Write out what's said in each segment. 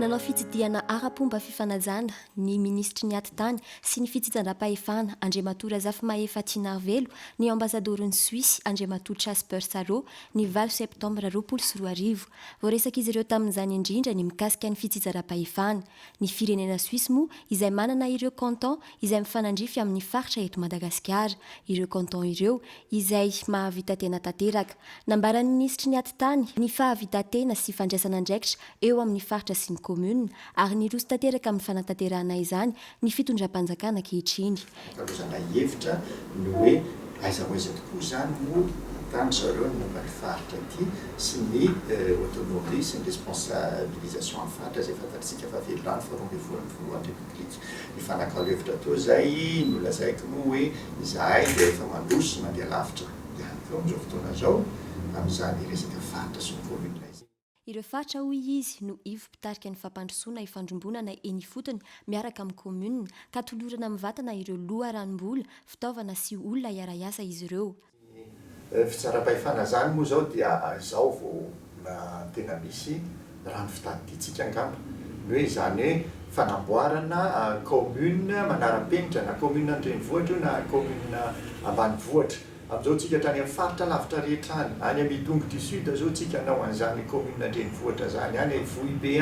Nanao fitsidihana aram-pomba Fifanajàna ny Minisitry ny Atitany sy ny Fitsinjaram-pahefana Andriamatoa Razafimahefa Tianarivelo, ny Ambasadaoron'ny Soisa Andriamatoa CHASPER SAROTT ny 20 Septambra 2024. Voaresak'izy ireo tamin'izany indrindra ny mikasika ny Fitsinjaram-pahefana. Ny firenena Suisse moa izay manana ireo canton izay mifanandrify amin'ny faritra eto Madagasikara. Ireo canton ireo izay mahavita-tena tanteraka. Nambaran'ny Minisitry ny Atitany ny fahavita-tena sy fandraisan'andraikitra eo amin'ny faritra sy ny Kaominina ary ny roso tanteraka amin'ny fanatanterahana izany ny Fitondram-panjakana ankehitriny. Karazana hevitra ny hoe aiza ho aiza tokoa izany no tany zareo ny momba ny faritra ity sy ny autonomie sy ny responsabilisation amin'ny faritra izay fantatsika fa Velirano fa Filohan'ny Repoblika. Ny fanakalo-hevitra tao izay nolazaiko moa hoe izahay dia efa mandroso sy mandeha lavitra ihany koa amin'izao fotoana izao amin'izany resaka faritra sy ny commune. Ireo faritra hoy izy no ivo mpitarika ny fampandrosoana ifandrombonana eny fotony miaraka amin'ny commune ka tolorana mivatana ireo loharanom-bola, fitaovana sy olona iara-iasa izy ireo. Fitsinjaram-pahefana zany moa zao dia izao vao tena misy rano fitadidiantsika angamba. Ny hoe izany hoe fanamboarana commune Manaram-penitra na commune an-drenivohitra na commune ambanivohitra. Amin'izao tsika tany amin'ny faritra lavitra rehetra any, any amin'ny Dongo du Sud zao tsika hanao an'izany commune an-drenivohitra zany, any Vohibe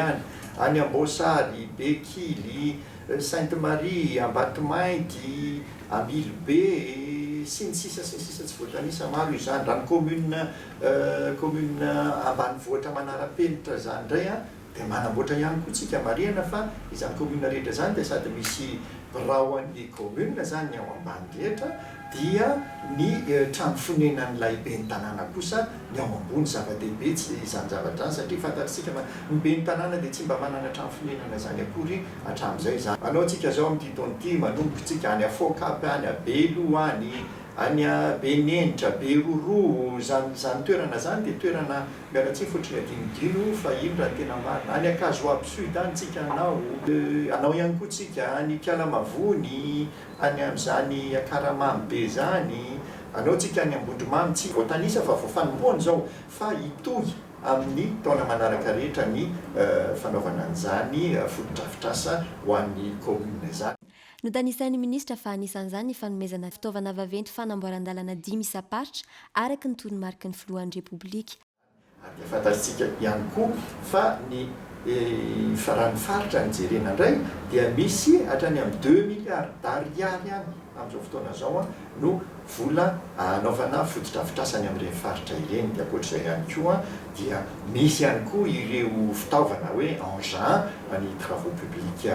any Ambosary, Bekily, Sainte-Marie, Ambatomainty, Ambilobe, sy ny sisa tsy voatanisa maro izany. Raha ny commune ambanivohitra Manaram-penitra zany indray dia manamboatra ihany koa tsika marihana fa izany commune rehetra zany dia sady misy biraon'ny commune zany ao ambany rehetra dia ny trano fonenan'ilay Ben'ny Tanàna kosa ny ao ambony zava-dehibe tsy izany zavatra izany satria fantatsika ny Ben'ny Tanàna dia tsy mba manana trano fonenana zany akory hatramin'izay zany. Anao tsika zao amin'ity taona ity manomboka tsika any Fokapy, any Belo any Benenitra, Beroro, zany toerana zany dia toerana miaratsy fotriny adinodino fa ino raha tena marina. Any Akazoaby Sud any tsika anao ihany koa tsika any Pialamavony, any amin'izany Akaramambe zany, anao tsika any Ambondromamy tsy voatanisa fa voafanomboana zao fa hitohy amin'ny taona manaraka rehetra ny fanaovana an'izany foto-drafitrasa ho an'ny commune zany. Notanisain'ny Minisitry fa anisan'izany ny fanomezana fitaovana vaventy fanamboaran-dalana 5 isam-paritra araka ny toromarika ny Filohan'ny Repoblika. Dia fantatsika ihany koa fa ny faran'ny faritra ny jerena indray dia misy hatrany amin'ny 2 milliards d'ariary amin'izao fotoana izao no vola anaovana foto-drafitrasany amin'ireny faritra ireny. Dia ankoatr'izay ihany koa dia misy ihany koa ireo fitaovana hoe engin ny travaux publics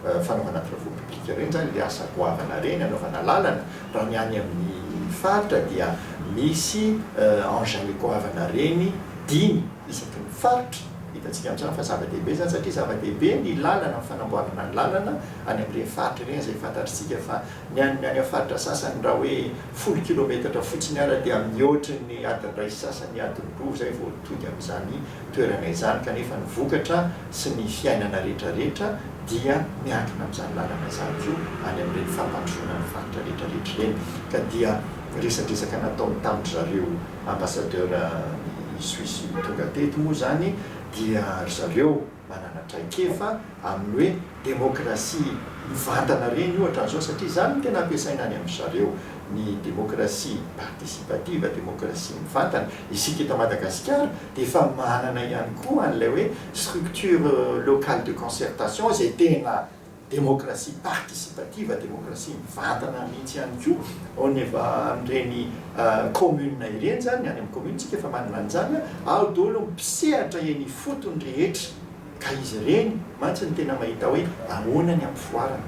fanaovana travaux publics ireny zany le asa goavana ireny anaovana lalana. Raha ny any amin'ny faritra dia misy engin goavana ireny 10 isaky ny faritra. Hitantsika amin'izany fa zava-dehibe zany satria zava-dehibe ny lalana ny fanamboarana ny lalana any amin'ireny faritra ireny izay fantatritsika fa ny any amin'ny faritra sasany raha hoe 10 kilometatra fotsiny ara dia amin'ny ohatrin'ny adiny ray sasany adiny roa izay vao tody amin'izany toerana izany kanefa ny vokatra sy ny fiainana rehetrarehetra dia miankina amin'izany lalana izany koa any amin'ireny fampandrosoana ny faritra rehetrarehetra ireny. Ka dia resadresaka nataony tamin'ny zareo Ambasadaoron'ny Soisa tonga teto moa zany dia zareo manana traikefa amin'ny hoe demokrasia mivantana reny ohatra an'izao satria izany no tena ampiasaina any amin'ny zareo ny demokrasia participative, demokrasia mivantana. Isika eto Madagasikara dia efa manana ihany koa an'ilay hoe structure locale de concertation izay tena demokrasia participative, demokrasia mivantana mihitsy ihany koa amin'ireny commune ireny zany. Any amin'ny commune tsika efa manana an'izany ao daholo mpisehatra eny fotony rehetra ka izy ireny mantsy ny tena mahita hoe ahoana ny ampifoarana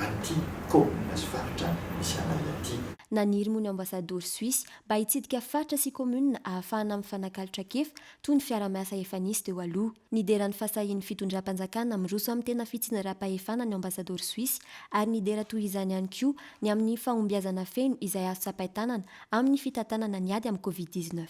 an'ity commune sy faritra misy anay aty. Naniry moa ny Ambasadaory Suisse mba hitsidika faritra sy commune ahafahana mifanakalotra-kefa toy ny fiara-miasa efa nisy teo aloha. Nideran'ny fahasahian'ny Fitondram-panjakana miroso amin'ny tena Fitsinjaram-pahefana ny Ambasadaory Suisse ary nidera toy izany ihany koa ny amin'ny fahombiazana feno izay azo tsapain-tanana amin'ny fitantanana niady amin'ny Covid-19.